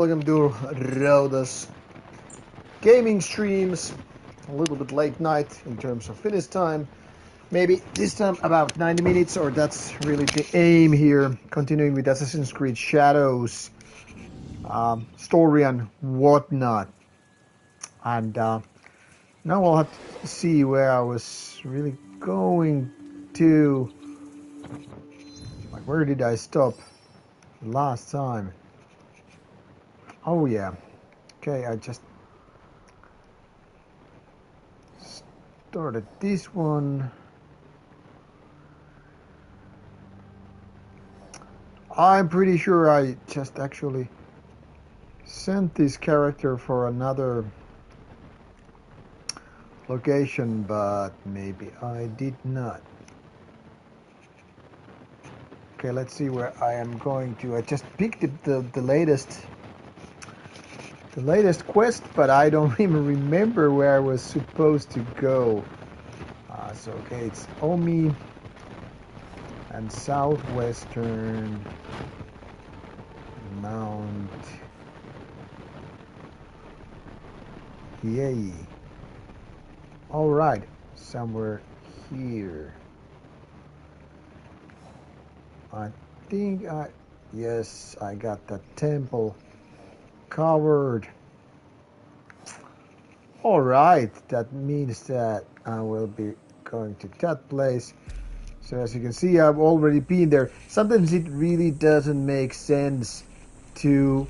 Welcome to Rauta's gaming streams. A little bit late night in terms of finish time. Maybe this time about 90 minutes, or that's really the aim here. Continuing with Assassin's Creed Shadows story and whatnot. And now I'll have to see where I was really going to. Like, where did I stop last time? Oh yeah. Okay, I just started this one. I'm pretty sure I just actually sent this character for another location, but maybe I did not. Okay, let's see where I am going to. I just picked the latest quest, but I don't even remember where I was supposed to go. So okay, it's Omi and southwestern Mount Yay. All right, somewhere here. I think yes, I got the temple covered. All right, that means that I will be going to that place. So as you can see, I've already been there. Sometimes it really doesn't make sense to,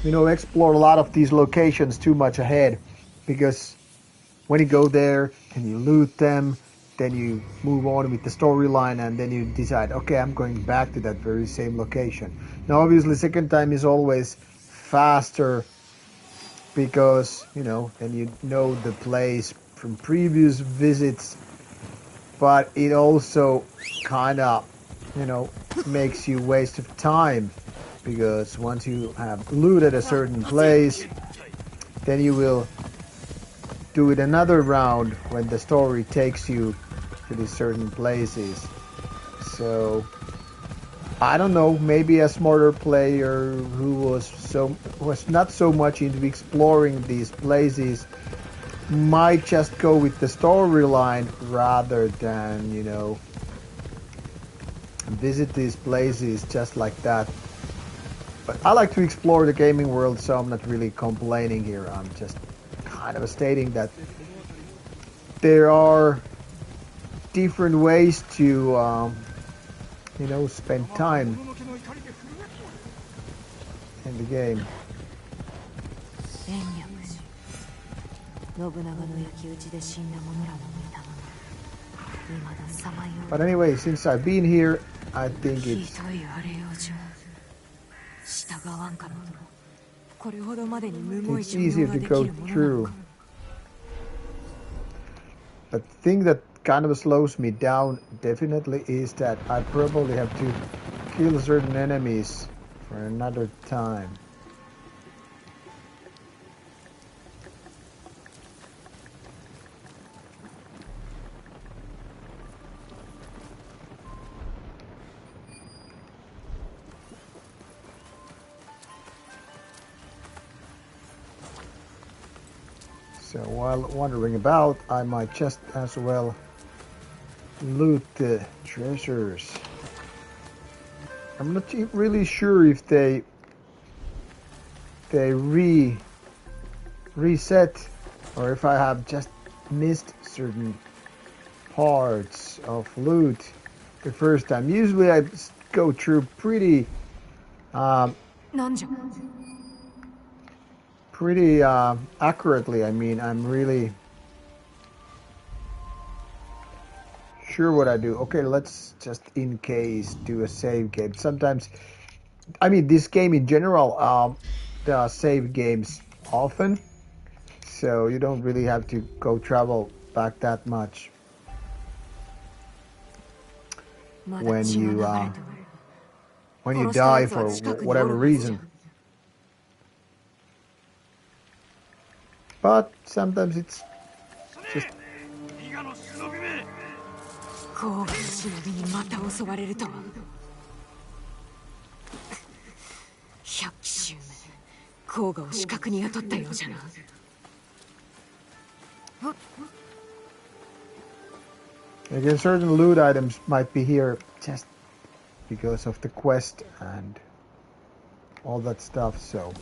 explore a lot of these locations too much ahead, because when you go there and you loot them, then you move on with the storyline, and then you decide, okay, I'm going back to that very same location. Now, obviously, second time is always faster because, then you know the place from previous visits, but it also kind of, makes you waste of time, because once you have looted a certain place, then you will do it another round when the story takes you to these certain places. So I don't know, maybe a smarter player who was not so much into exploring these places might just go with the storyline rather than, visit these places just like that. But I like to explore the gaming world, so I'm not really complaining here. I'm just kind of stating that there are different ways to, spend time in the game. But anyway, since I've been here, I think it's easier to go through. But the thing that kind of slows me down definitely is that I probably have to kill certain enemies for another time. So while wandering about, I might just as well loot the treasures. I'm not really sure if they reset, or if I have just missed certain parts of loot the first time. Usually I go through pretty accurately. I mean, I'm really sure what I do. Okay, let's just in case do a save game. Sometimes, I mean, this game in general, there are save games often, so you don't really have to go travel back that much when you die for whatever reason. But sometimes it's just Again, certain loot items might be here just because of the quest and all that stuff, so...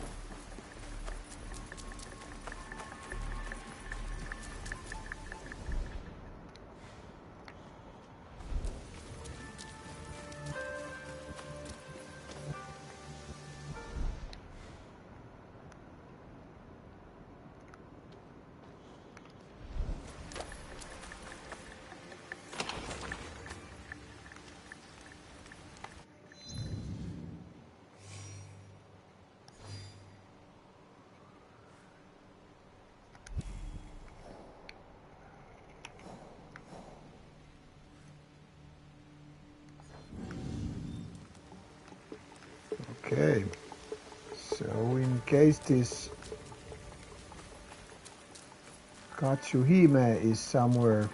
Okay, so in case this Katsuhime is somewhere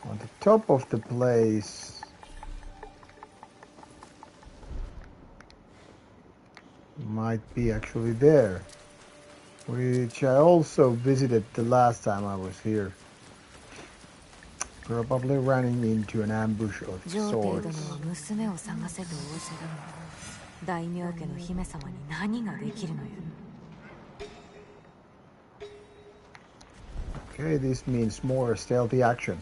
on the top of the place, might be actually there, which I also visited the last time I was here. Probably running into an ambush of sorts. Okay, this means more stealthy action.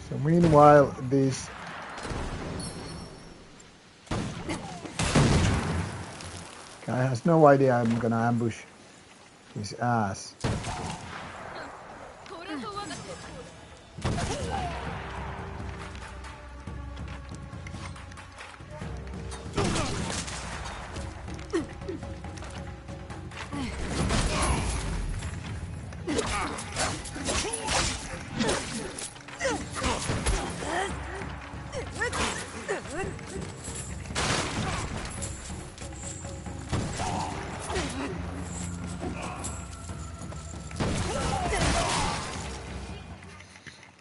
So meanwhile, this guy has no idea I'm gonna ambush his ass.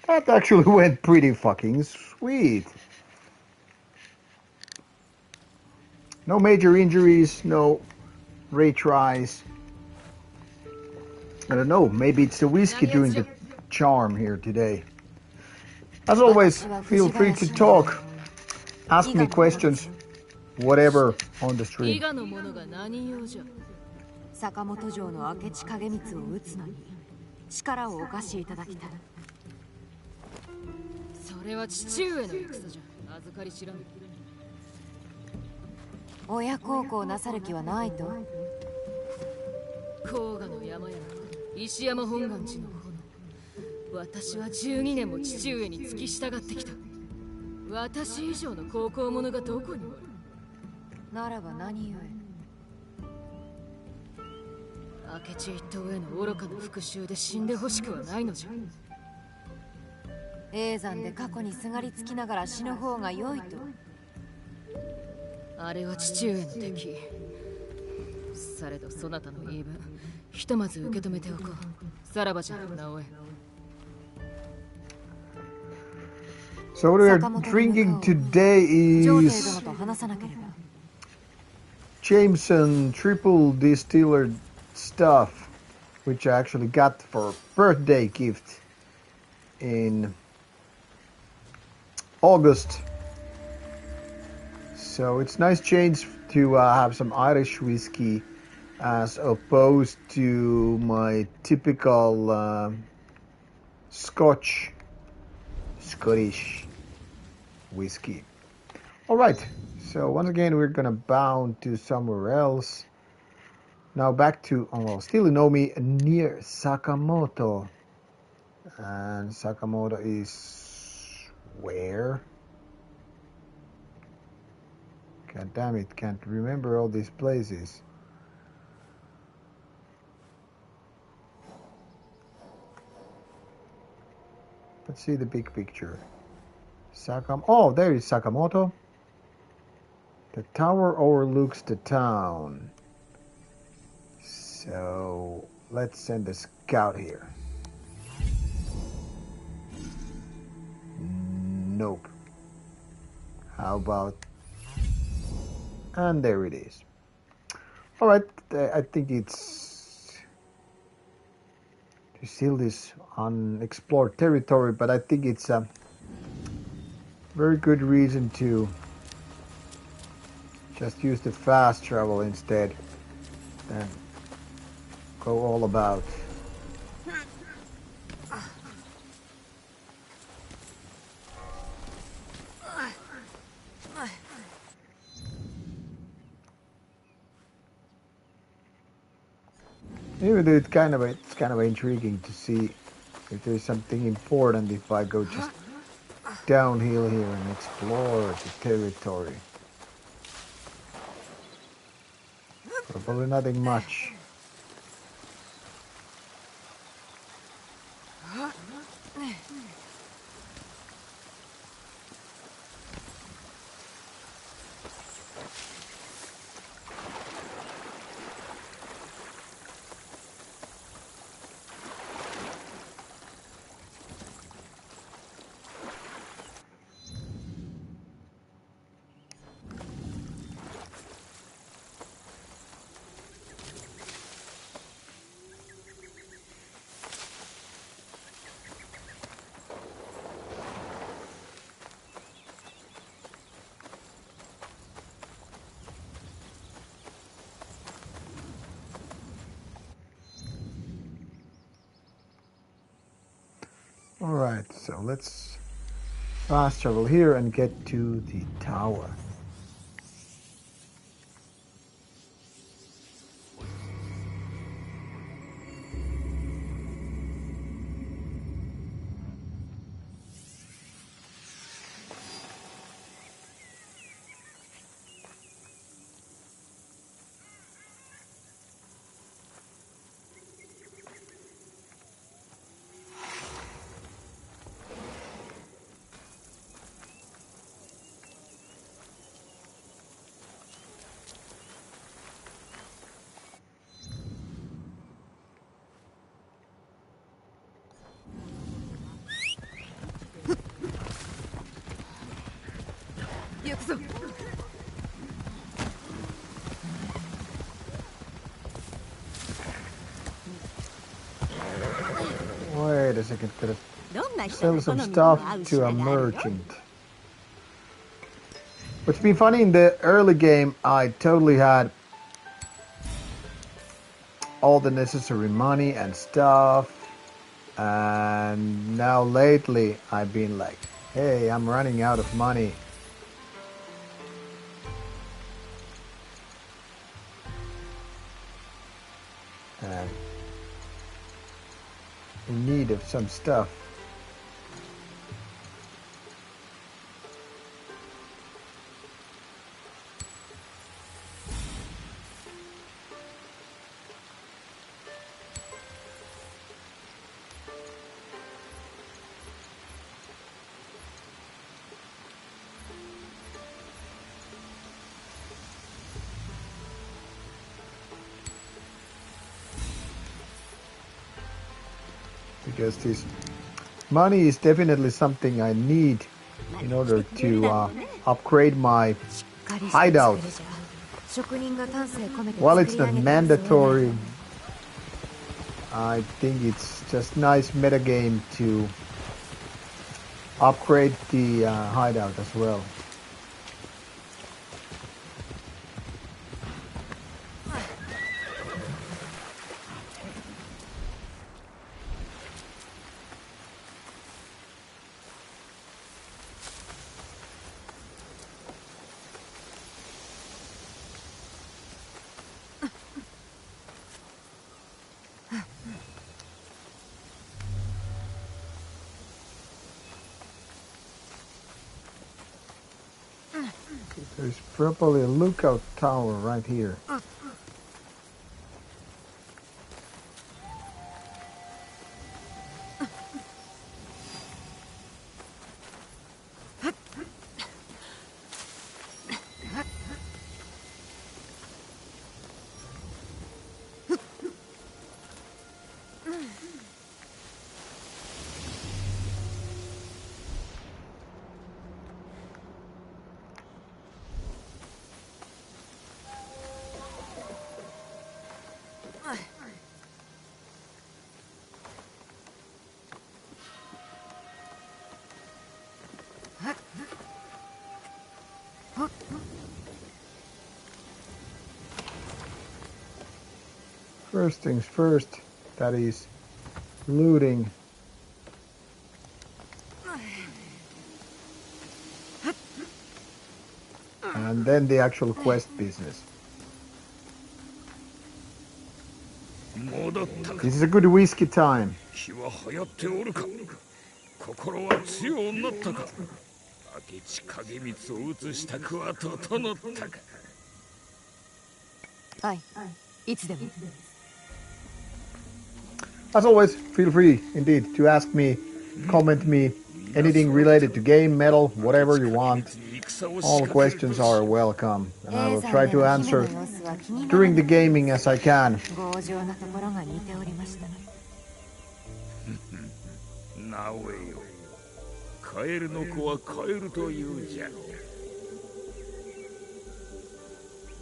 That actually went pretty fucking sweet. No major injuries, no retries. I don't know, maybe it's the whiskey doing the charm here today. As always, feel free to talk, ask me questions, whatever on the stream. 坂本城の明智景光を討つのに力をお貸しいただきたい。それは父上の戦じゃ。預かり知らぬ。親孝行なさる気はないと。甲賀の山々、石山本願寺の炎。私は12年も父上に付き従ってきた。私以上の孝行者がどこにおる。ならば何故。明智一党への愚かな復讐で死んでほしくはないのじゃ。叡山で過去にすがりつきながら死ぬ方が良いと。あれは父上の敵。されどそなたの言い分、ひとまず受け止めておこう。さらばじゃ、直江。So what we are drinking today is Jameson triple distilled stuff, which I actually got for a birthday gift in August. So it's nice change to have some Irish whiskey as opposed to my typical Scotch Scottish whiskey. All right, so once again we're gonna bound to somewhere else. Now back to still Inomi near Sakamoto. And Sakamoto is where? God damn it, can't remember all these places. Let's see the big picture. Oh, there is Sakamoto. The tower overlooks the town. So let's send a scout here. Nope. How about... And there it is. Alright, I think it's still this unexplored territory, but I think it's a very good reason to just use the fast travel instead than go all about. Even though it's kind of intriguing to see if there's something important if I go just downhill here and explore the territory. Probably nothing much. Alright, so let's fast travel here and get to the tower. Wait a second, gotta sell some stuff to a merchant. What's been funny in the early game, I totally had all the necessary money and stuff, and now lately I've been like, hey, I'm running out of money. And in need of some stuff. Because this money is definitely something I need in order to upgrade my hideout. While it's not mandatory, I think it's just nice metagame to upgrade the hideout as well. There's probably a lookout tower right here. First things first, that is looting. And then the actual quest business. This is a good whiskey time. As always, feel free indeed to ask me, comment me, anything related to game, metal, whatever you want. All questions are welcome, and I will try to answer during the gaming as I can.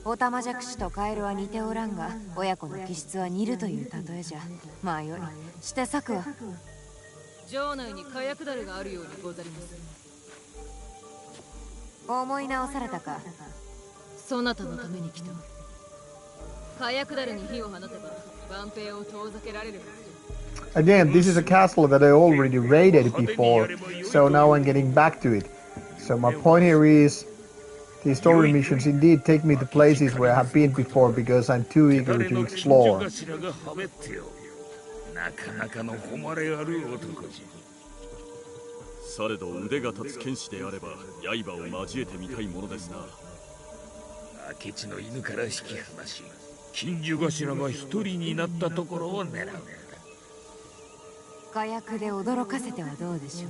オタマジャクシとカエルは似ておらんが、親子の気質は似るという例えじゃ。まあよりして策は。城内に火薬だるがあるようにござります。思い直されたか。そなたのために来た。火薬だるに火を放てば、万兵を遠ざけられる。Again, this is a castle that I already raided before, so now I'm getting back to it. So my point here is, these story missions indeed take me to places where I have been before because I'm too eager to explore. されど腕が立つ剣士であれば刃を交えてみたいものですな。明智の犬から引き離し、金樹頭が一人になったところを狙う。火薬で驚かせてはどうでしょ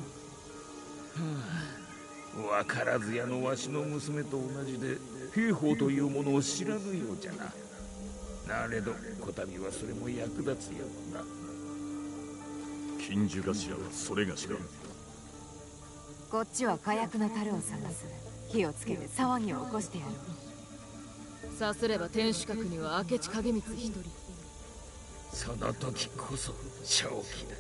う。わからずやのわしの娘と同じで兵法というものを知らぬようじゃな。なれどこたびはそれも役立つような。金樹頭はそれがしら。こっちは火薬の樽を探す。火をつけて騒ぎを起こしてやる。さすれば天守閣には明智景光一人。その時こそ正気だ。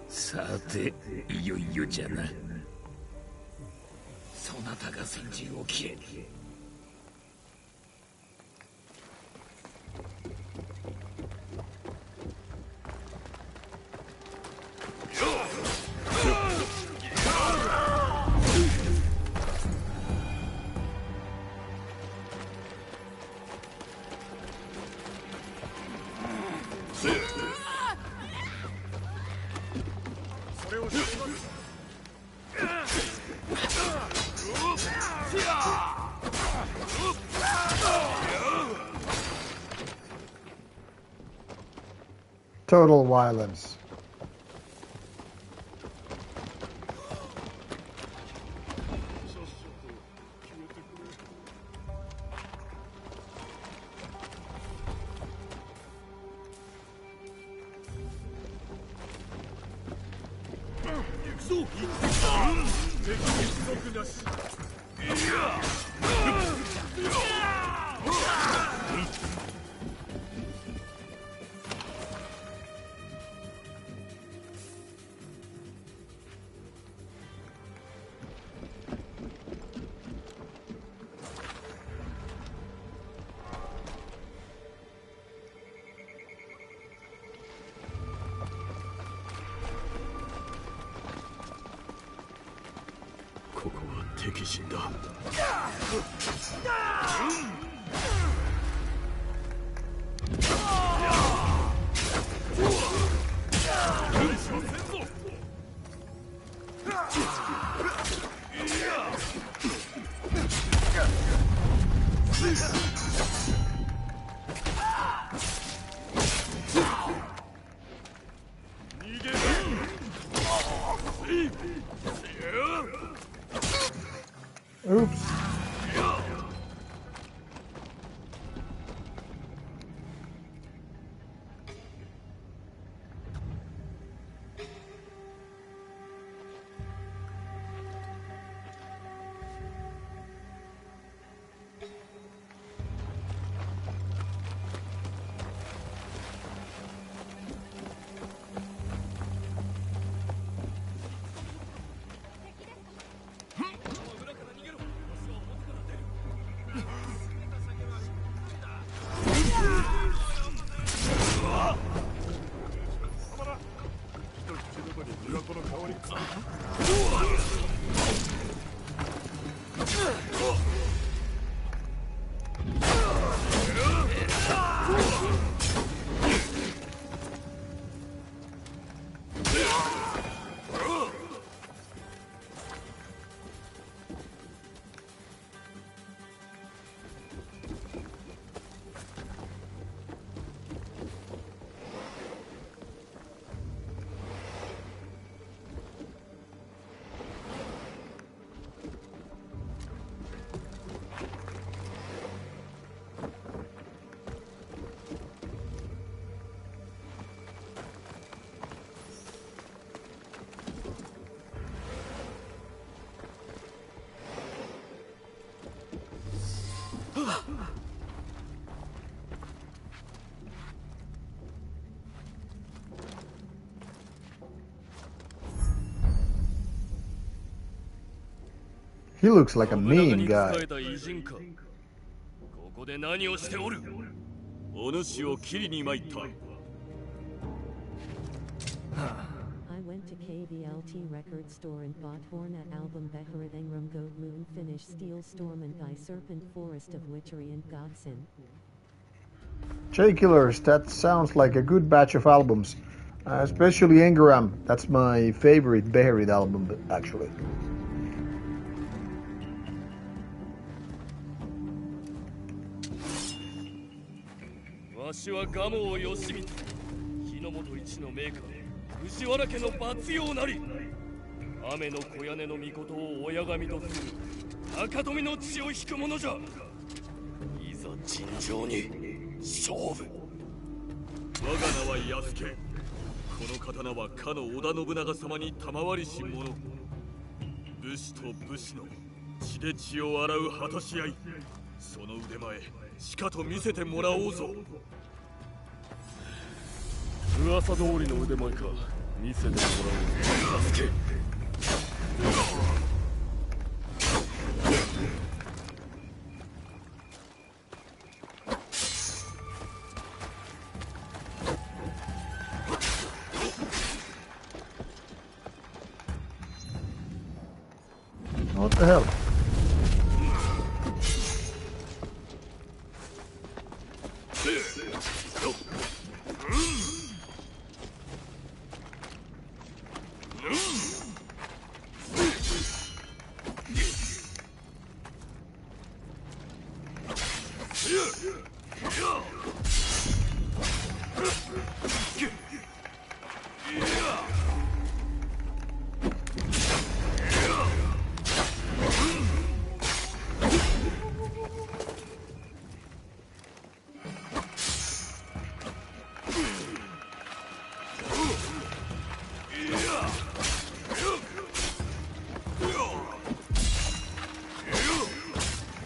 さて、いよいよじゃな。そなたが先陣を切れ。Total violence. 鬼神だ。Oops. He looks like a mean guy. ここで何をしておる。お主を切りに参った。I went to KBLT record store and bought Hornet album Beharat Engram Goat Moon Finish Steel Storm and Guy Serpent Forest of Witchery and Godson. J Killers, that sounds like a good batch of albums. Especially Engram, that's my favorite Beharit album actually. わしは蒲生義満、日の本一の名家、藤原家の罰用なり。雨の小屋根の御事を親神とする赤富の血を引く者じゃ。いざ尋常に勝負。我が名は安家。この刀はかの織田信長様に賜りし者。武士と武士の血で血を洗う果たし合い。その腕前しかと見せてもらおうぞ。噂通りの腕前か。見せてもらおう。助け。What the hell?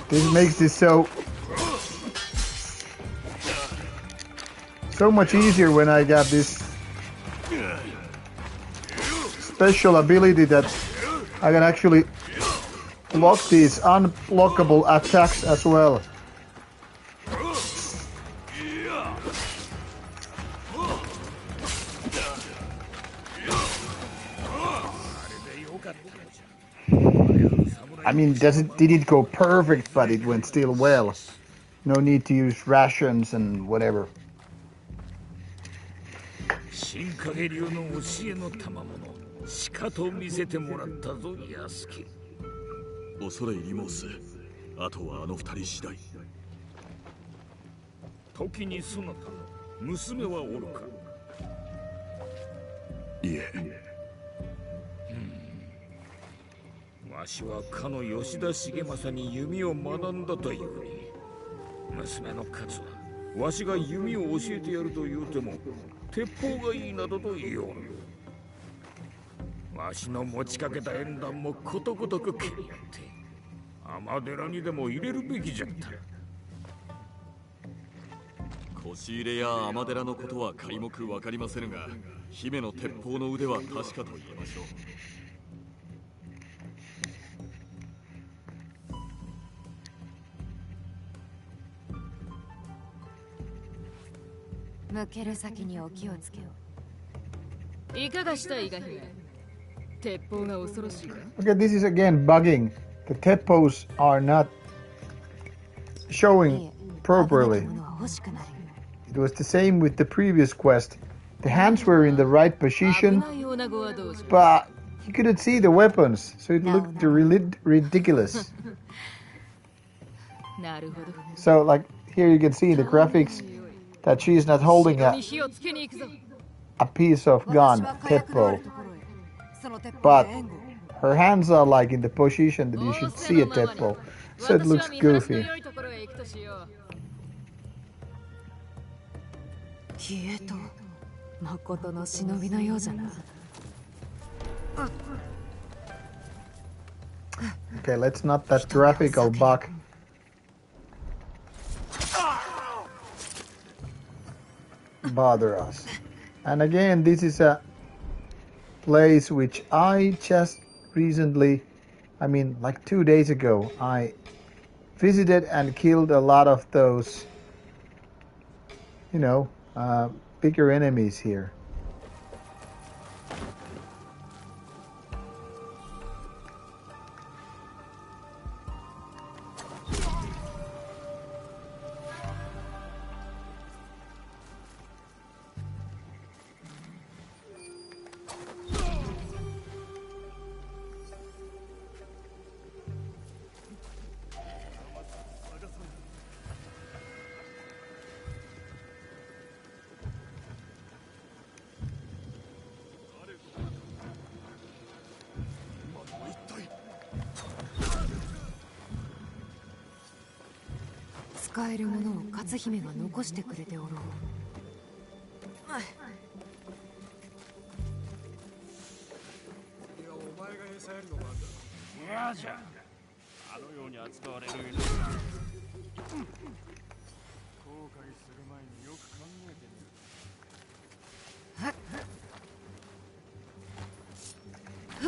This makes this so much easier when I got this special ability that I can actually block these unblockable attacks as well. I mean, did it go perfect, but it went still well. No need to use rations and whatever. 新影流の教えの賜物しかと見せてもらったぞ安家。恐れ入り申す。あとはあの二人次第。時にそなたの娘はおるか。いえ。わしはかの吉田重政に弓を学んだというに、娘の勝はわしが弓を教えてやると言うても鉄砲がいいなどと言いおる。わしの持ちかけた縁談もことごとく蹴り合って尼寺にでも入れるべきじゃった。腰入れや尼寺のことは皆目わかりませぬが、姫の鉄砲の腕は確かと言えましょう。向ける先にお気をつけを。いかがしたいが姫。鉄砲が恐ろしいか。 Okay, this is again bugging. The teppos are not showing properly. It was the same with the previous quest. The hands were in the right position, but you couldn't see the weapons, so it looked really ridiculous. So, like, here you can see in the graphics that she's not holding a piece of gun, teppo, but her hands are like in the position that you should see a teppo, so it looks goofy. 消えた。誠の忍びのようじゃな。 Okay, let's not that graphical bug. Bother us. And again, this is a place which I just recently, I mean like 2 days ago, I visited and killed a lot of those, you know, bigger enemies here.使えるものを勝姫が残してくれておろう。いやじゃあのように扱われるように後悔する前によく考えてみ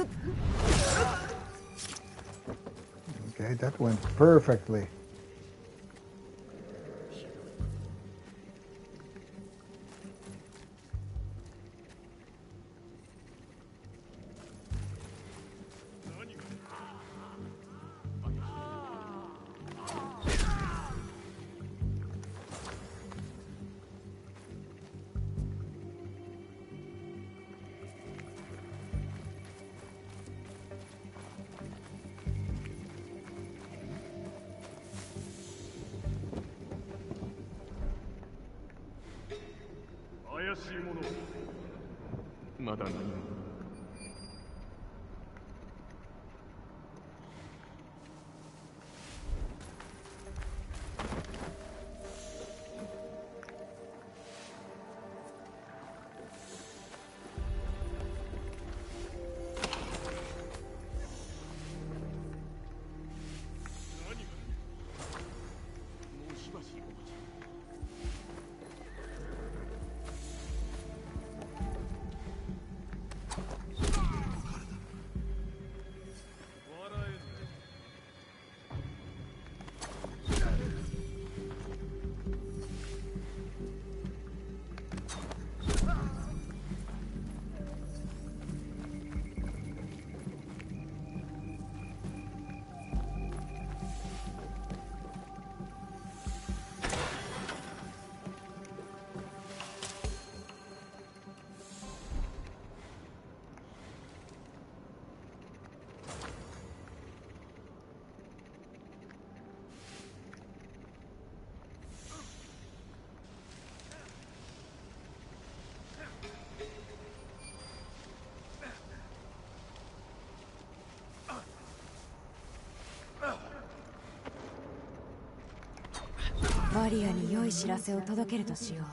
る。 Okay, that went perfectly. バリアに良い知らせを届けるとしよう。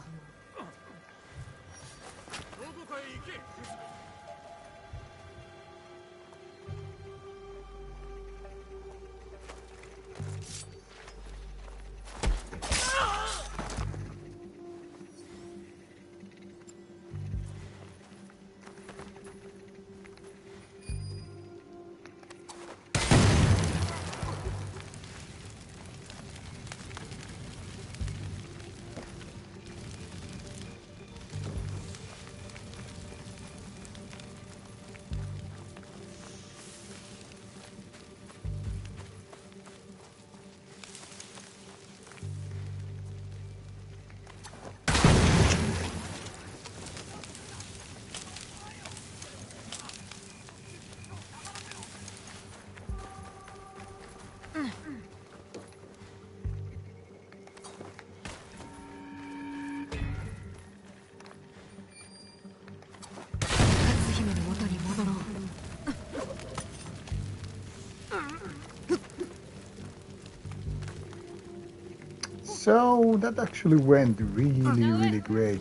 So that actually went really great.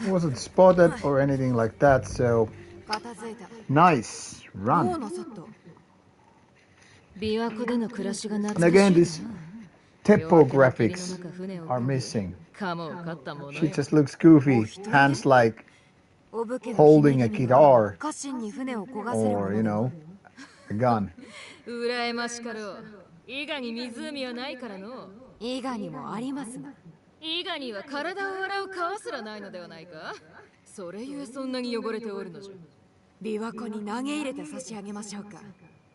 Wasn't spotted or anything like that, so nice run. And again, these Teppo graphics are missing. She just looks goofy, hands like holding a guitar or, you know, a gun. 羨ましかろう。伊賀に湖はないからの。伊賀にもありますが。伊賀には体を洗う川すらないのではないか。それゆえそんなに汚れておるのじゃ。琵琶湖に投げ入れて差し上げましょうか。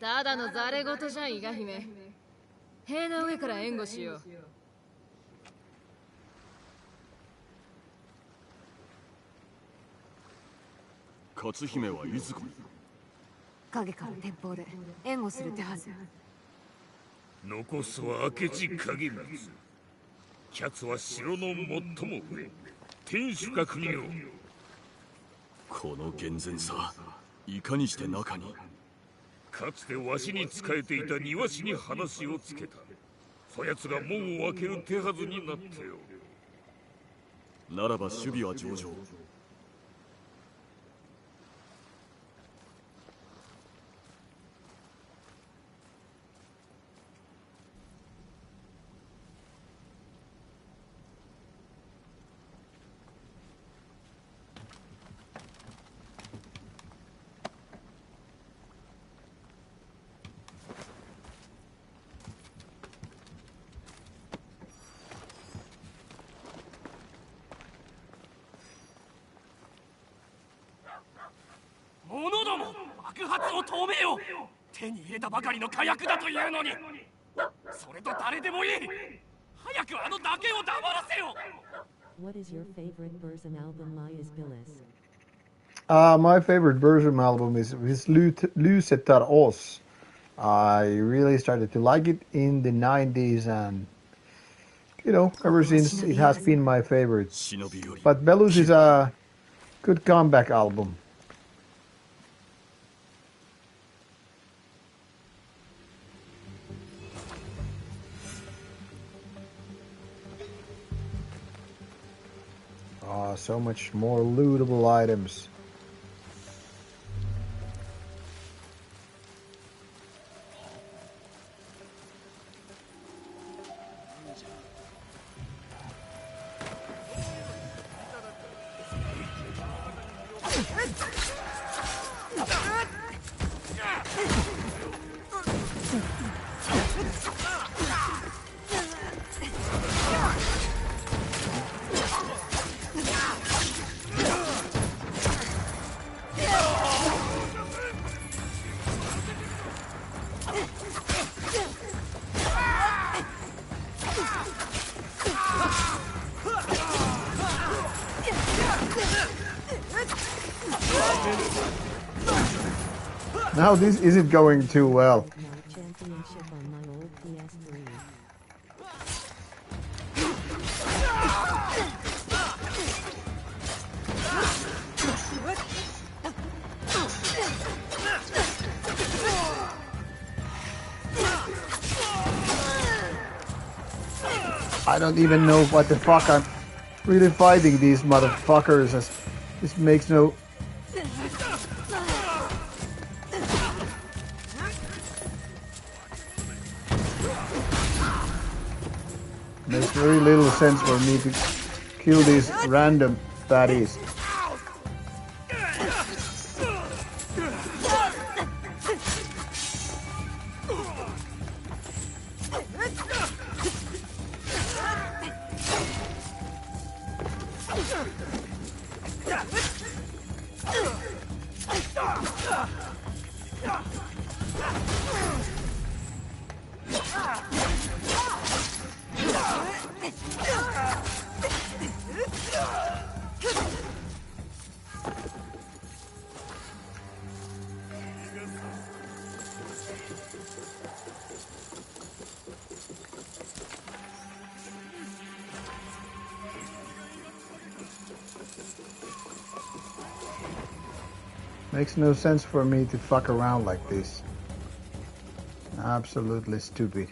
ただのザレ言じゃ伊賀姫。塀の上から援護しよう。勝姫はいつこに？影から鉄砲で援護する手はず。残すは明智影光。キャツは城の最も上、天守閣によ。この厳然さ、いかにして中に？かつてわしに仕えていた庭師に話をつけた。そやつが門を開ける手はずになってよ。ならば守備は上々。者ども、爆発を止めよ。手に入れたばかりの火薬だというのに。それと誰でもいい。早くあのだけを黙らせよ。 What is your favorite Burzum album, Maya's Billis? My favorite Burzum album is Lucetar Os. I really started to like it in the 90s and, you know, ever since it has been my favorite. But Belus is a good comeback album. So much more lootable items. Now this isn't going too well. Championship on my old PS3. I don't even know what the fuck I'm really fighting these motherfuckers. As this makes no... Makes very little sense for me to kill these random baddies. Makes no sense for me to fuck around like this. Absolutely stupid.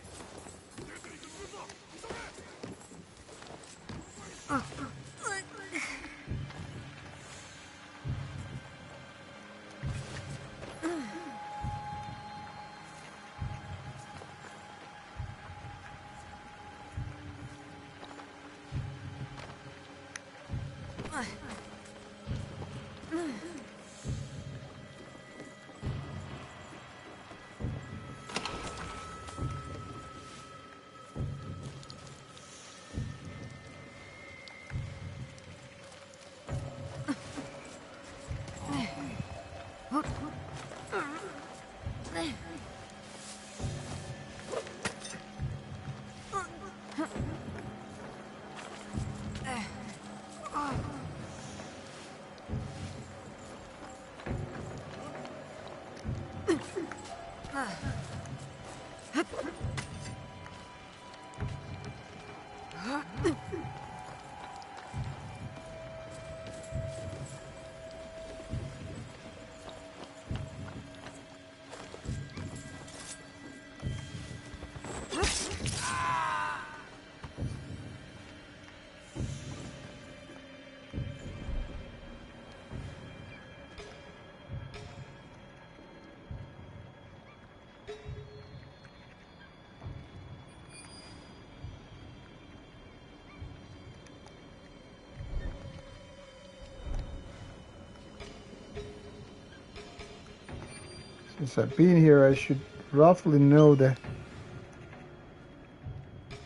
Since I've been here, I should roughly know the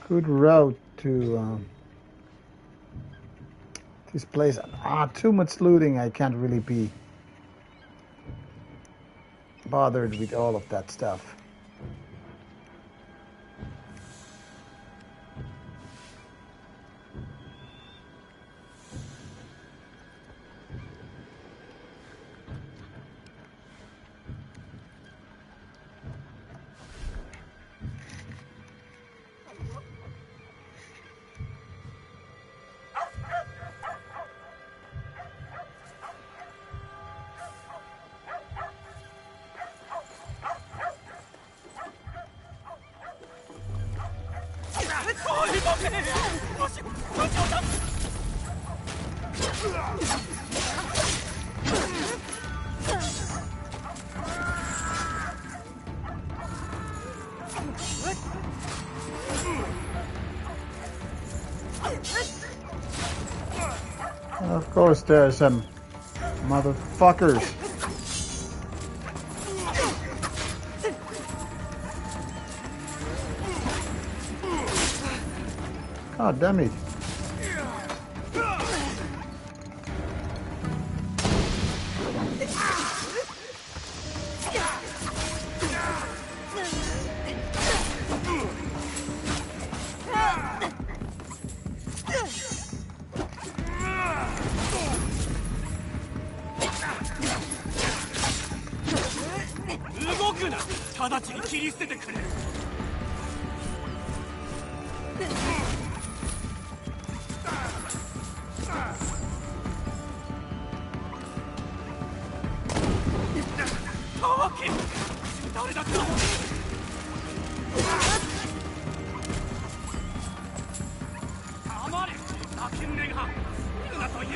good route to this place. Too much looting. I can't really be bothered with all of that stuff. Of course, there are some motherfuckers. God damn it.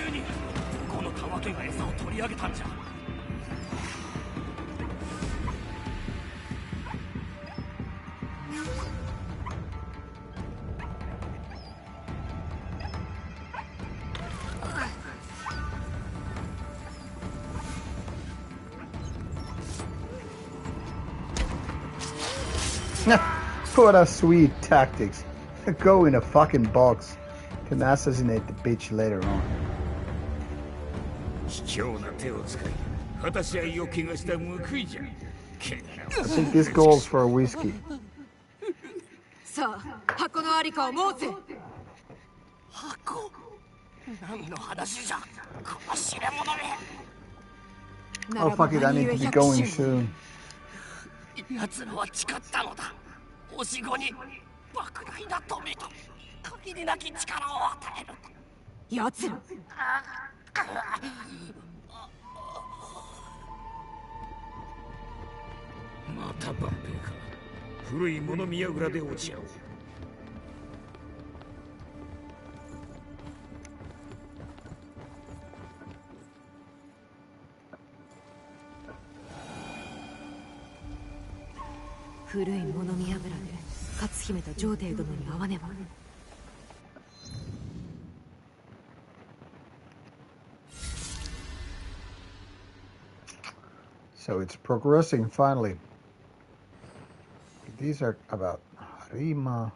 中にこのたわけが餌を取り上げたんじゃ。What a sweet tactics. Go in a fucking box. Can assassinate the bitch later on. 卑怯な手を使い果たし合いを怪我した報いじゃ。 I think this calls for a whiskey. さあ、箱のありかを申せ。箱？何の話じゃ、この知れ者め。 Oh fuck it, I need to be going soon. 奴らは誓ったのだ。星5に莫大な富と限りなき力を与える。奴ら。また万兵か。古い物見櫓で落ち合おう。 古い物見櫓で勝姫と上帝殿に会わねば。 So it's progressing finally. These are about Harima,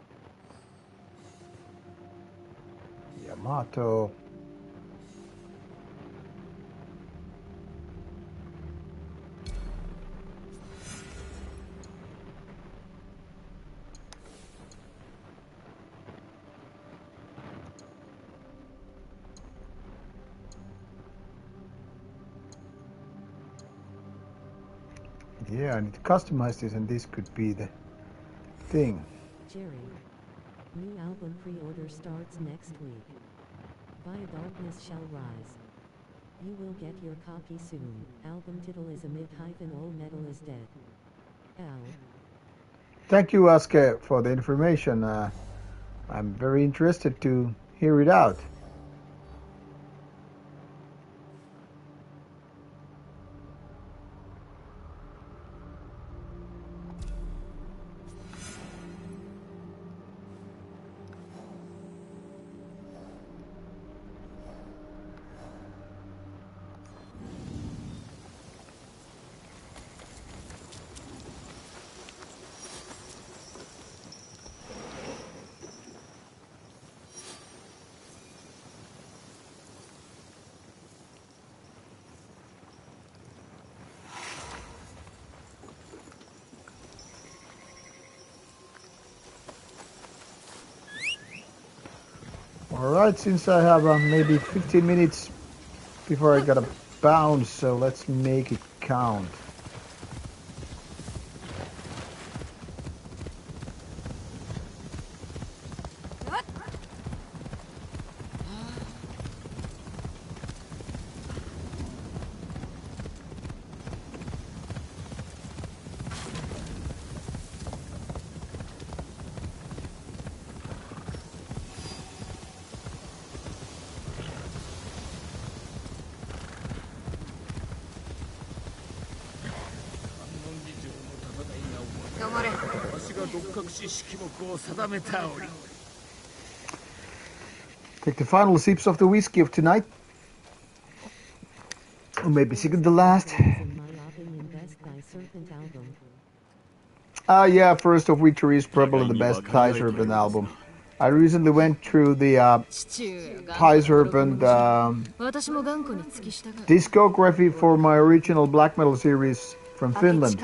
Yamato. Yeah, I need to customize this, and this could be the thing. Jerry, new album pre-order starts next week. By Darkness Shall Rise. You will get your copy soon. Album title is Amid-All Metal is Dead. Ow. Thank you, Asuke, for the information. I'm very interested to hear it out. Alright, since I have maybe 15 minutes before I gotta bounce, so let's make it count. Take the final sips of the whiskey of tonight. Or maybe second to last. Yeah, First of Witchery is probably the best Thai Serpent album. I recently went through the Thai Serpent discography for my original black metal series from Finland.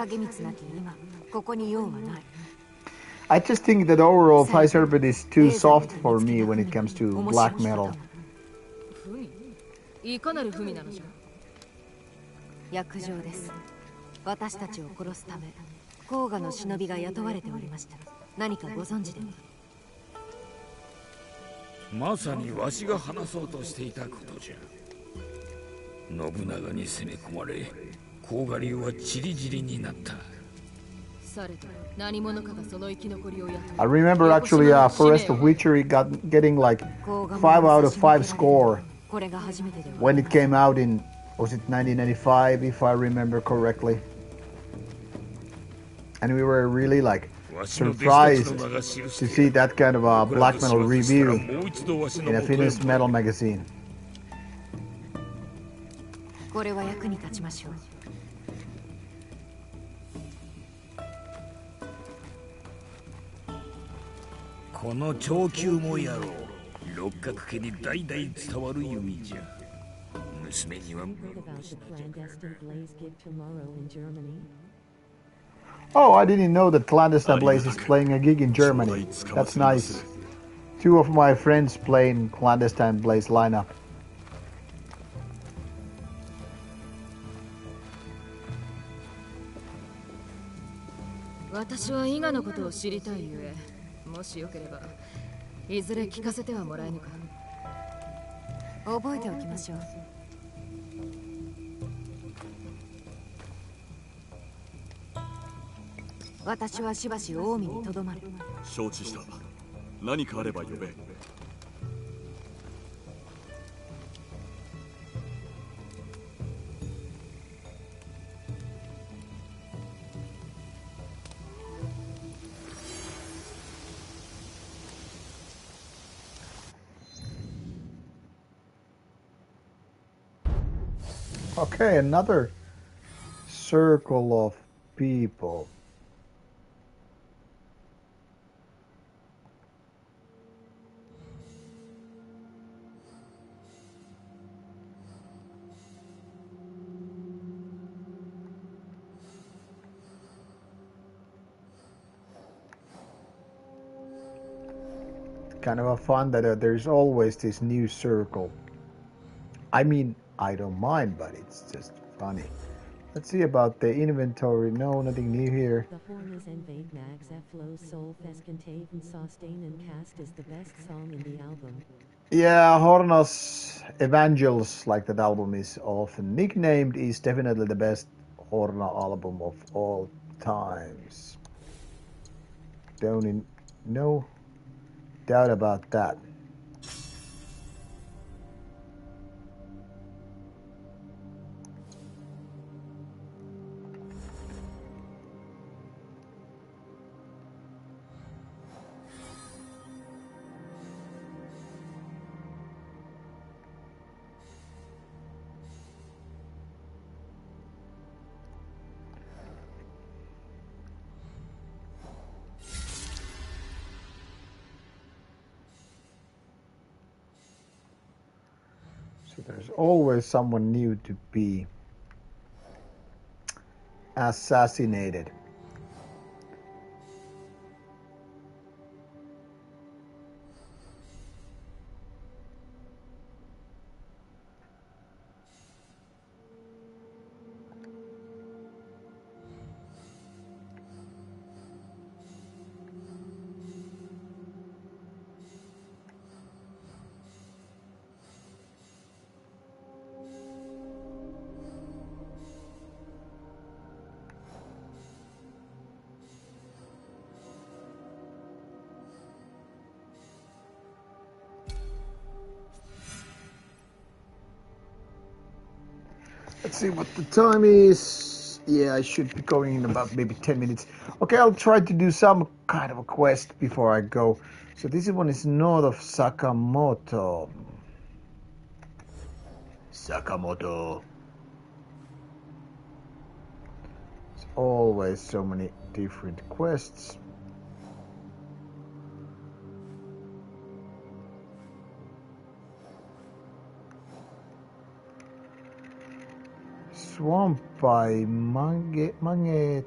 I just think that overall Thai Serpent is too soft for me when it comes to black metal. 約定です。私たちを殺すため、甲賀の忍びが雇われておりました。何かご存知では？まさにわしが話そうとしていたことじゃ。信長に攻め込まれ、甲賀流はチリジリになった。 I remember actually Forest of Witchery getting like 5 out of 5 score これが初めてでは when it came out in, was it 1995 if I remember correctly? And we were really like surprised to see that kind of a black metal review in a Finnish metal magazine. これは役に立ちましょう。この長久も野郎、六角家に代々伝わる弓じゃ。娘には Heard about the clandestine Blaze gig tomorrow in Germany? Oh, I didn't know that Clandestine Blaze is playing a gig in Germany. That's nice. Two of my friends play in Clandestine Blaze lineup. 私は伊賀のことを知りたいゆえ、もしよければいずれ聞かせてはもらえぬか。覚えておきましょう。私はしばし近江にとどまる。承知した。何かあれば呼べ。Okay, another circle of people. Kind of a fun that there's always this new circle. I mean, I don't mind, but it's just funny. Let's see about the inventory. No, nothing new here. The Horners Invade Mags F Flows Soul Fescentaven Sustain and Cast is the best song in the album. Yeah, Horna's Evangels, like that album is often nicknamed, is definitely the best Horna album of all times. No doubt about that. So there's always someone new to be assassinated. Let's see what the time is. Yeah, I should be going in about maybe 10 minutes. Okay, I'll try to do some kind of a quest before I go. So this one is north of Sakamoto. Sakamoto. There's always so many different quests. Swamp by Mangetsuji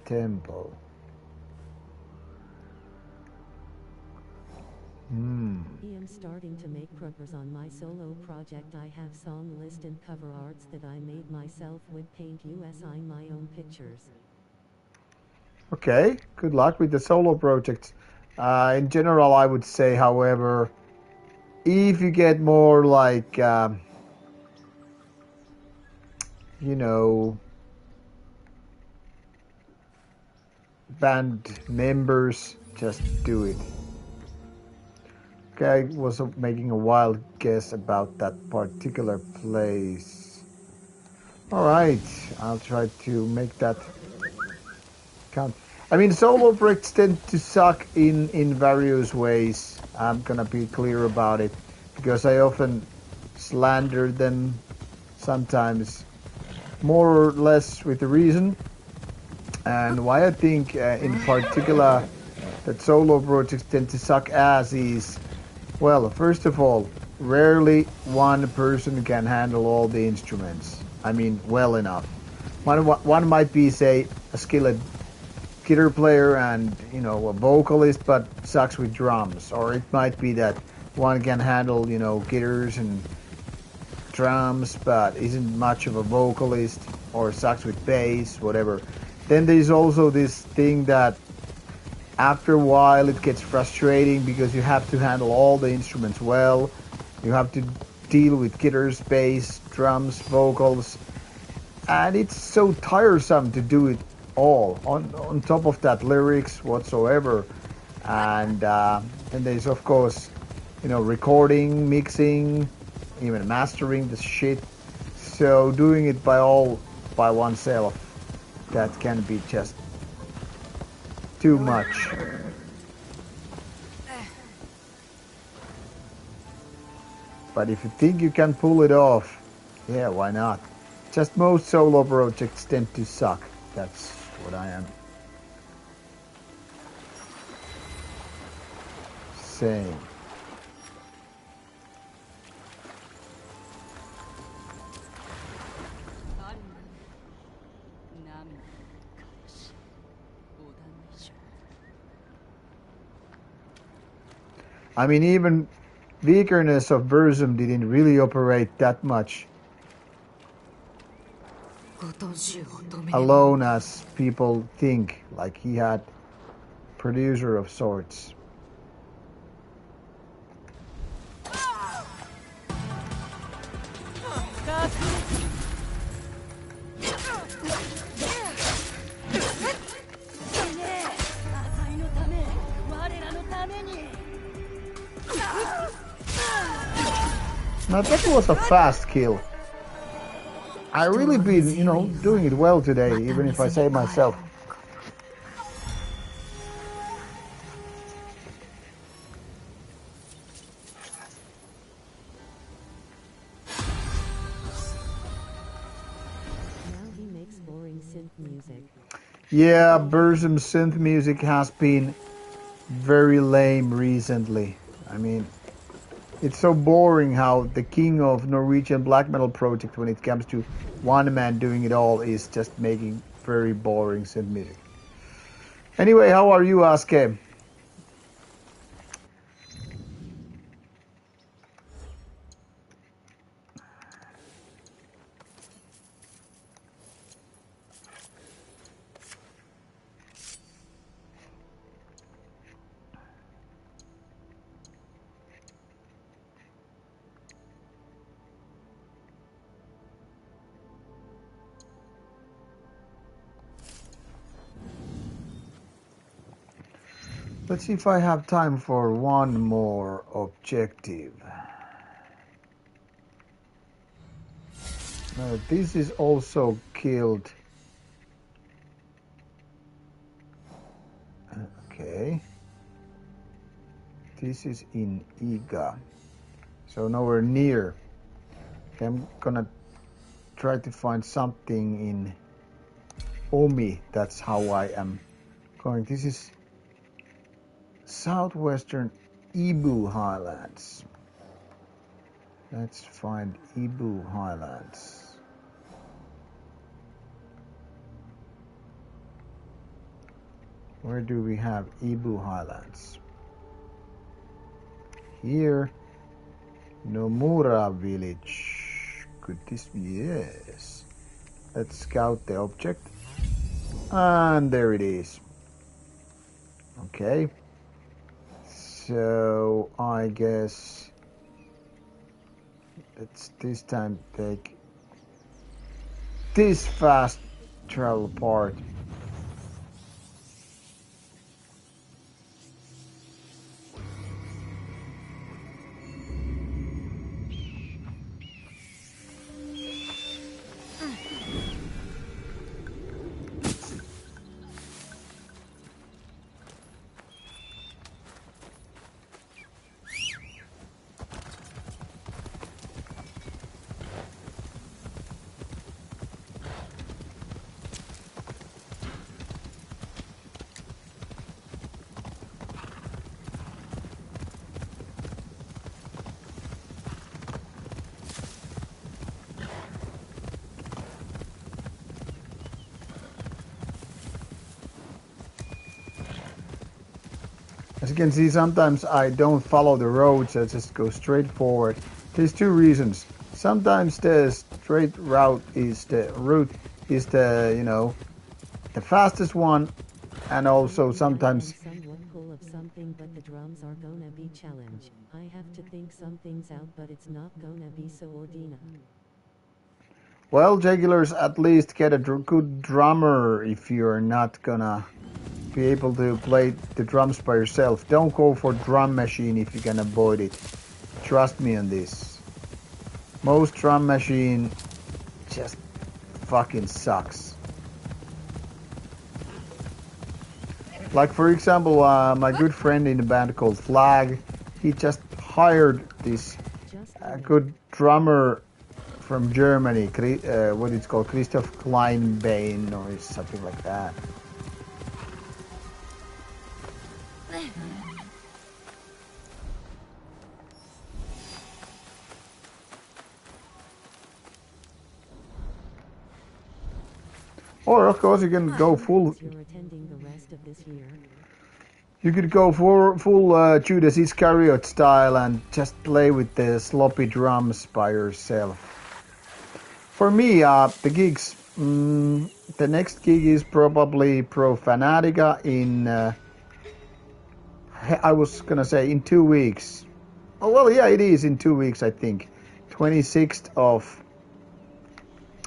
Temple. I am starting to make progress on my solo project. I have song list and cover arts that I made myself with Paint USI my own pictures. Okay, good luck with the solo projects. In general, I would say, however, if you get more like, you know, band members, just do it. Okay, I was making a wild guess about that particular place. Alright, I'll try to make that count. I mean, solo projects tend to suck in various ways. I'm gonna be clear about it because I often slander them, sometimes more or less with a reason. And why I think in particular that solo projects tend to suck ass is, well, first of all, rarely one person can handle all the instruments. I mean, well enough. One might be, say, a skilled guitar player and, you know, a vocalist, but sucks with drums. Or it might be that one can handle, you know, guitars and drums, but isn't much of a vocalist, or sucks with bass, whatever. Then there's also this thing that after a while it gets frustrating because you have to handle all the instruments well. You have to deal with guitars, bass, drums, vocals, and it's so tiresome to do it all. On top of that, lyrics whatsoever, and then there's of course, you know, recording, mixing, even mastering the shit. So doing it by oneself, that can be just too much. But if you think you can pull it off, yeah, why not? Just most solo projects tend to suck. That's what I am saying. I mean, even weakness of Burzum didn't really operate that much alone as people think. Like he had producer of sorts. Now that was a fast kill. I really been, you know, doing it well today, even if I say myself. Now he makes boring synth music. Yeah, Burzum synth music has been very lame recently. I mean, it's so boring how the king of Norwegian black metal project, when it comes to one man doing it all, is just making very boring synth music. Anyway, how are you, Aske? Let's see if I have time for one more objective. Now, this is also killed. Okay. This is in Iga. So nowhere near. Okay, I'm gonna try to find something in Omi. That's how I am going. This is southwestern Ibu Highlands. Let's find Ibu Highlands. Where do we have Ibu Highlands? Here, Nomura village. Could this be? Yes. Let's scout the object. And there it is. Okay. So I guess let's this time take this fast travel part. As you can see, sometimes I don't follow the roads, I just go straight forward. There's two reasons. Sometimes the straight route is the you know, the fastest one, and also sometimes somewhat cool of something, but the drums are gonna be challenge. I have to think some things out, but it's not gonna be so ordina. well, regulars at least get a good drummer if you're not gonna be able to play the drums by yourself. Don't go for drum machine if you can avoid it. Trust me on this. Most drum machine just fucking sucks. Like for example, my good friend in the band called Flag, he just hired this good drummer from Germany, what it's called, Christoph Kleinbein or something like that. Or of course you can go full. You're attending the rest of this year. You could go for full Judas Iscariot style and just play with the sloppy drums by yourself. For me, the gigs, the next gig is probably Pro Fanatica in, I was gonna say in 2 weeks. Oh well, yeah, it is in 2 weeks, I think. 26th of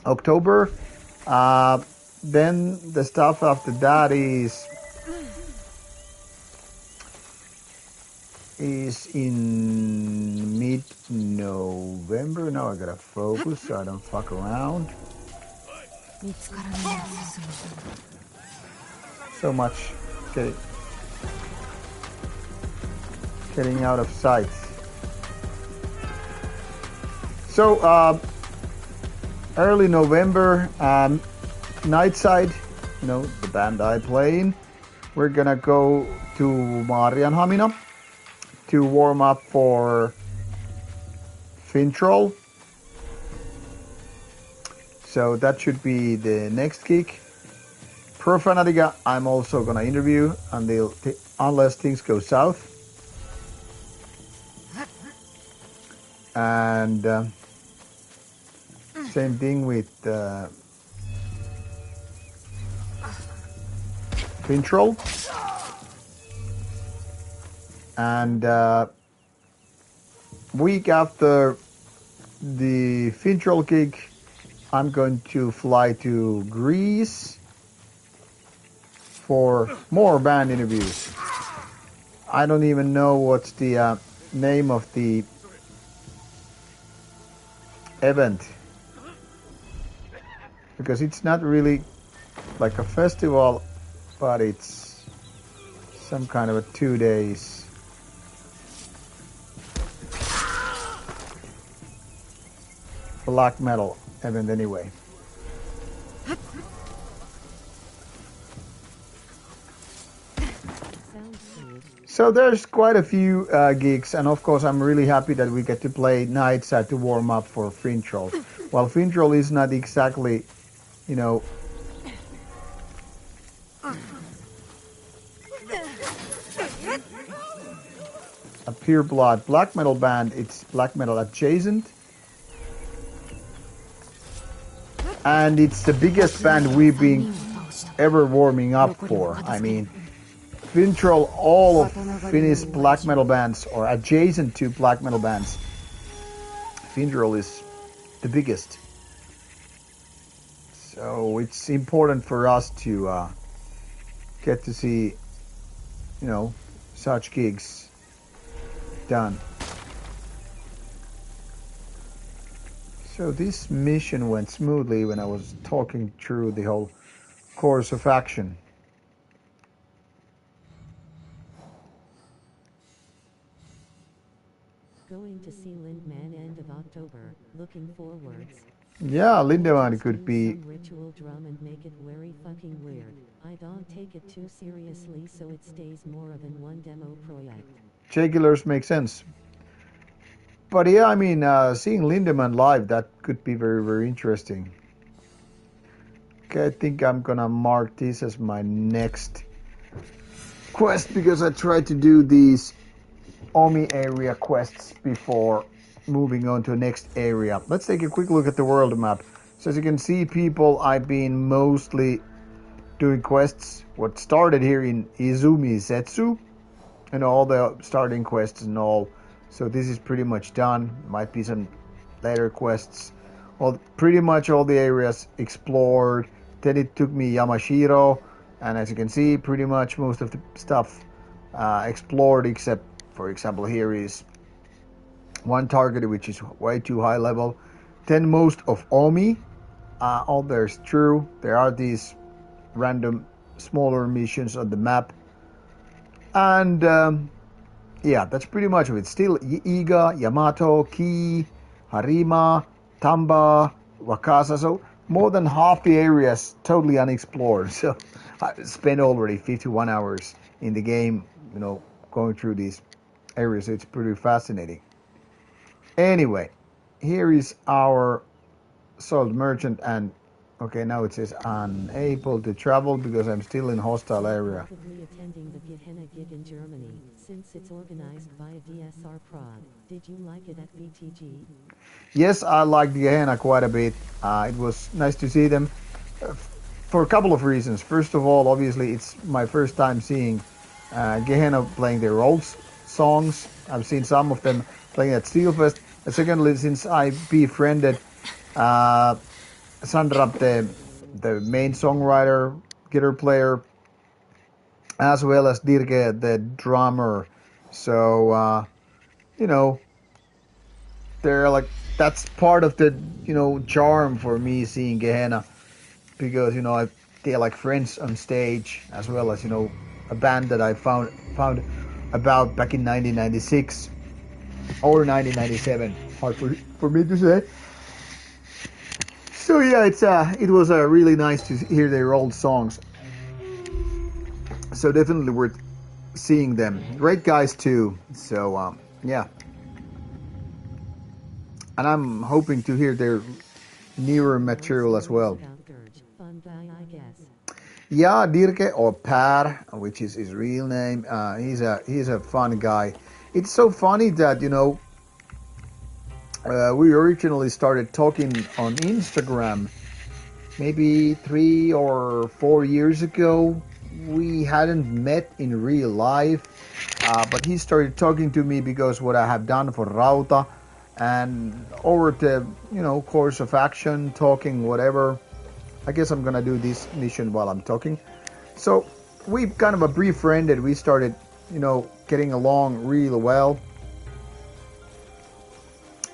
October. Then the stuff after that is in mid-November. Now I gotta focus so I don't fuck around. So much getting out of sight. So early November, Nightside, you know, the band I play in, we're gonna go to Marianhamina to warm up for Fintroll. So that should be the next gig. Pro Fanatica, I'm also gonna interview unless things go south. And same thing with Fintroll. And week after the Fintroll gig, I'm going to fly to Greece for more band interviews. I don't even know what's the name of the event, because it's not really like a festival, but it's some kind of a 2 days black metal event anyway. So there's quite a few gigs, and of course I'm really happy that we get to play Nightside to warm up for Fintroll. While Fintroll is not exactly, you know, a pure blood black metal band, it's black metal adjacent. And it's the biggest band we've been ever warming up for. I mean, Fintroll, all of Finnish black metal bands or adjacent to black metal bands, Fintroll is the biggest. So it's important for us to get to see, you know, such gigs done. So this mission went smoothly when I was talking through the whole course of action. Going to see Lindemann end of October. Looking forwards. Yeah, Lindemann could be. Some ritual drum and make it very fucking weird. I don't take it too seriously, so it stays more of an one demo project. J-Killers make sense. But yeah, I mean, seeing Lindemann live, that could be very, very interesting. Okay, I think I'm gonna mark this as my next quest because I tried to do these Omi area quests before moving on to the next area. Let's take a quick look at the world map. So as you can see, people, I've been mostly doing quests. What started here in Izumi Setsu, and all the starting quests and all. So this is pretty much done. Might be some later quests. Well, pretty much all the areas explored. Then it took me Yamashiro, and as you can see, pretty much most of the stuff explored, except, for example, here is one target which is way too high level. Then most of Omi, all there's true. There are these random smaller missions on the map, and yeah, that's pretty much of it. Still Iga, Yamato, Ki, Harima, Tamba, Wakasa. So more than half the areas totally unexplored. So I spent already 51 hours in the game, going through these areas. It's pretty fascinating. Anyway, here is our sold merchant, and okay, now it says unable to travel because I'm still in hostile area. Probably attending the Gehenna gig in Germany, since it's organized by a DSR prod. Did you like it at BTG? Yes, I liked Gehenna quite a bit. It was nice to see them for a couple of reasons. First of all, obviously, it's my first time seeing Gehenna playing their old songs. I've seen some of them playing at Steelfest. And secondly, since I befriended Sandrap, the main songwriter, guitar player, as well as Dirke, the drummer. So, they're like, that's part of the, charm for me seeing Gehenna, because, they're like friends on stage, as well as, a band that I found about back in 1996 or 1997. Hard for me to say. So yeah, it was really nice to hear their old songs. So definitely worth seeing them. Great guys too. So yeah, and I'm hoping to hear their newer material as well. Fun guy, I guess. Yeah, Dirke, or Per, which is his real name. He's a fun guy. It's so funny that we originally started talking on Instagram maybe 3 or 4 years ago. We hadn't met in real life, but he started talking to me because what I have done for Rauta, and over the course of action, talking, whatever. I guess I'm gonna do this mission while I'm talking. So we kind of befriended. We started, getting along really well,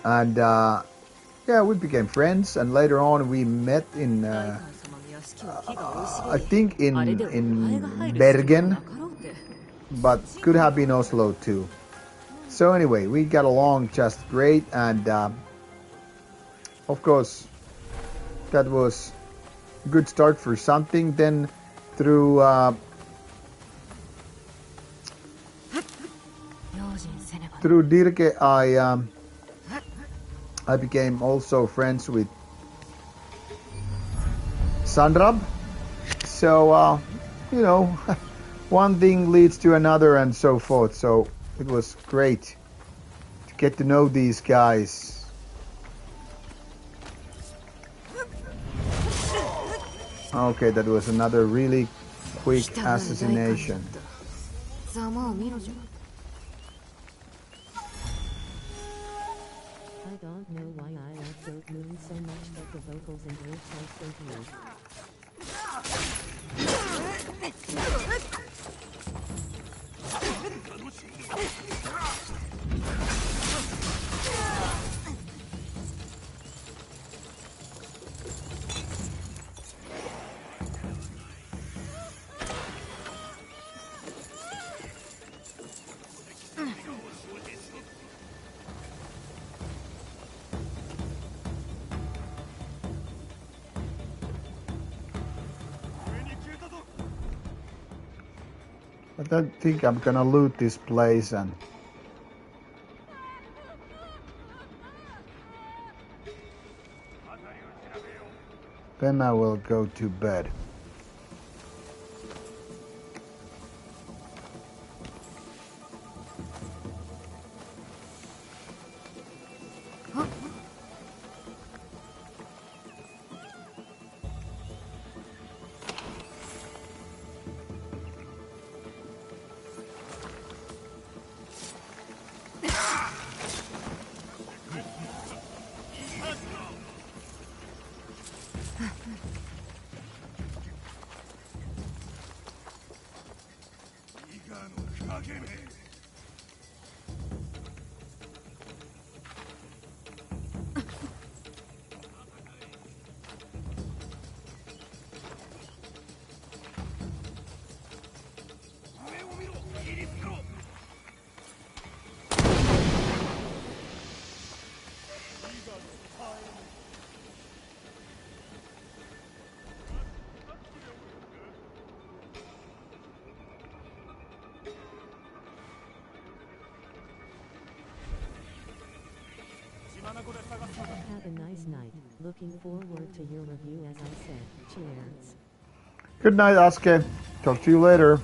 and yeah, we became friends. And later on, we met in, I think in Bergen, but could have been Oslo too. So anyway, we got along just great, and of course, that was a good start for something. Then through Dirke, I became also friends with Sandrab. So one thing leads to another and so forth. So it was great to get to know these guys. Okay, that was another really quick assassination. I don't know why I like Goat Moon so much, but the vocals and lyrics are so good. I don't think I'm gonna loot this place, and then I will go to bed. Have a nice night. Looking forward to your review as I said. Cheers. Good night, Asuke. Talk to you later.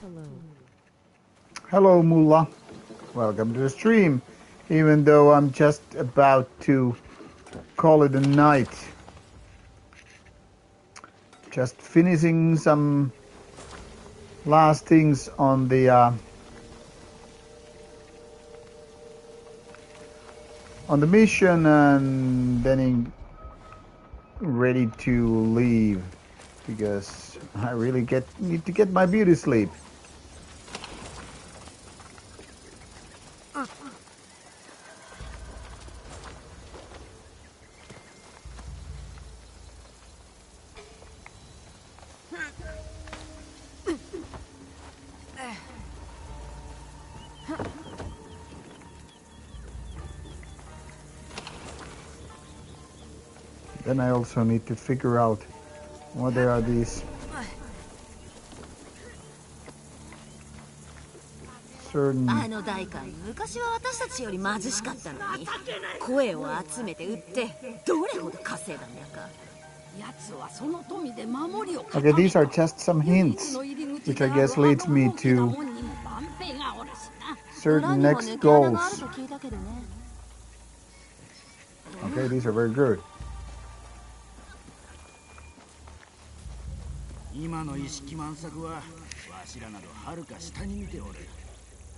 Hello. Hello, Mullah. Welcome to the stream. Even though I'm just about to call it a night. Just finishing some last things on the mission, and then ready to leave because I really need to get my beauty sleep. Then I also need to figure out what there are these certain あの代官、昔は私たちより貧しかったのに、声を集めて売ってどれほど稼いだんだか。 Okay, these are just some hints, which I guess leads me to certain next goals. Okay, these are very good. 今の意識満作はわしらなどはるか下に見ておる。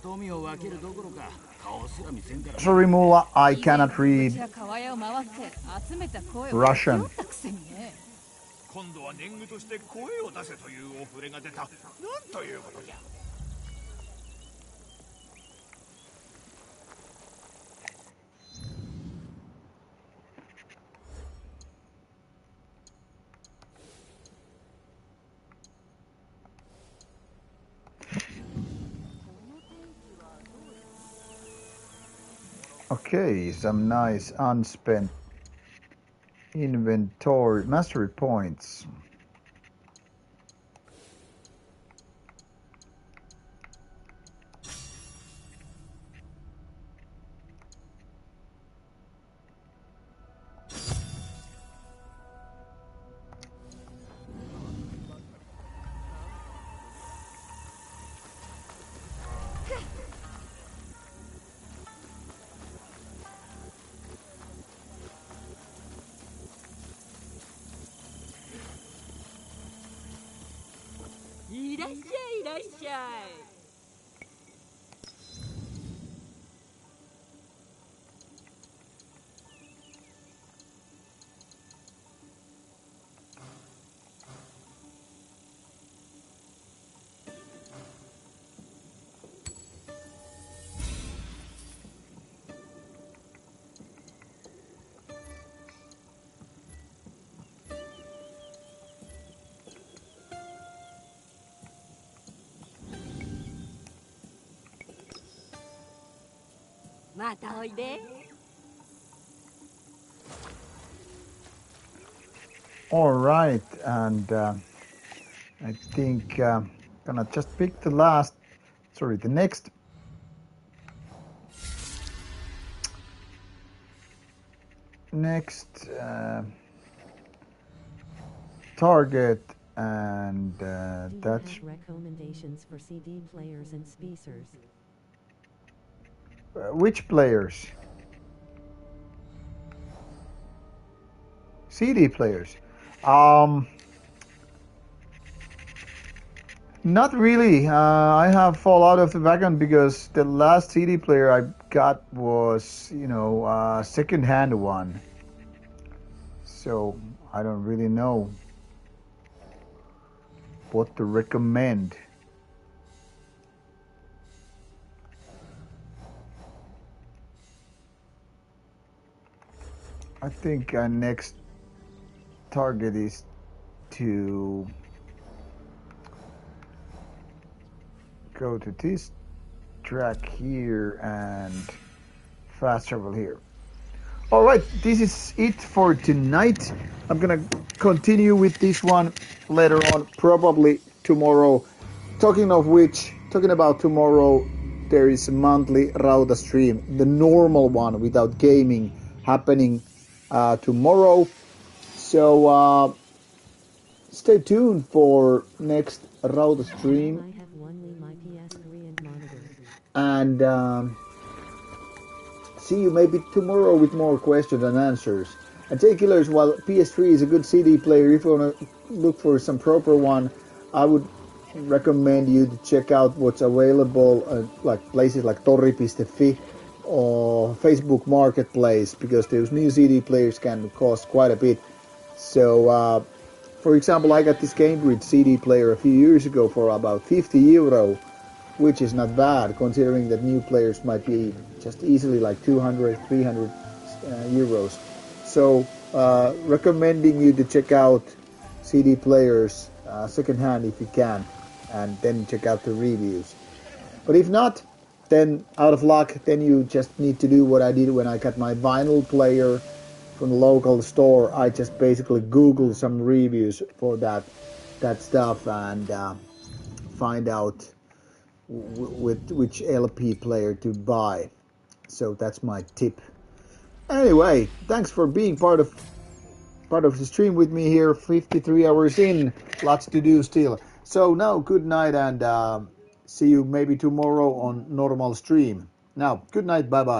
富を分けるどころか顔すら見せんから。 Sorry, Mullah, I cannot read Russian. 今度は年貢として声を出せというお触れが出た。なんということじゃ。Okay, some nice unspent inventory mastery points. All right, and I think gonna just pick the next target, and that's recommendations for CD players and speakers. Which players? CD players. Not really. I have fall out of the wagon because the last CD player I got was, a second-hand one. So I don't really know what to recommend. I think our next target is to go to this track here and fast travel here. All right, this is it for tonight. I'm gonna continue with this one later on, probably tomorrow. Talking about tomorrow, there is a monthly Rauta stream, the normal one without gaming, happening tomorrow. So stay tuned for next Rauta stream. I have only my PS3 and monitor. And see you maybe tomorrow with more questions and answers. And take killers, while PS3 is a good CD player, if you want to look for some proper one, I would recommend you to check out what's available like places like Tori.fi or Facebook Marketplace, because those new CD players can cost quite a bit. So for example, I got this Cambridge CD player a few years ago for about €50, which is not bad considering that new players might be just easily like 200, 300 euros. So recommending you to check out CD players secondhand if you can, and then check out the reviews. But if not, then out of luck, then you just need to do what I did when I got my vinyl player from the local store. I just basically Google some reviews for that stuff and find out with which LP player to buy. So that's my tip. Anyway, thanks for being part of the stream with me here. 53 hours in, lots to do still. So now, good night, and see you maybe tomorrow on normal stream. Now, good night, bye bye.